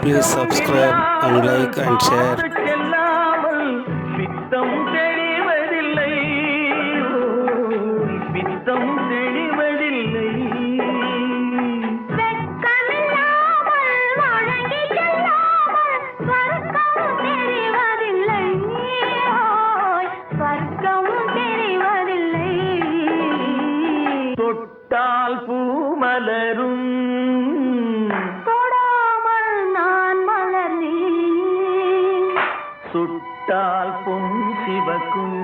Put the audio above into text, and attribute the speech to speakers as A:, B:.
A: Please subscribe and like and share.
B: பித்தம் தெளிவதில்லை, பித்தம் தெளிவதில்லை. தொட்டால் பூ மலரும்,
C: தொடாமல் நான் மலர்ந்தேன்.
B: சுட்டால் பொன் சிவக்கும்.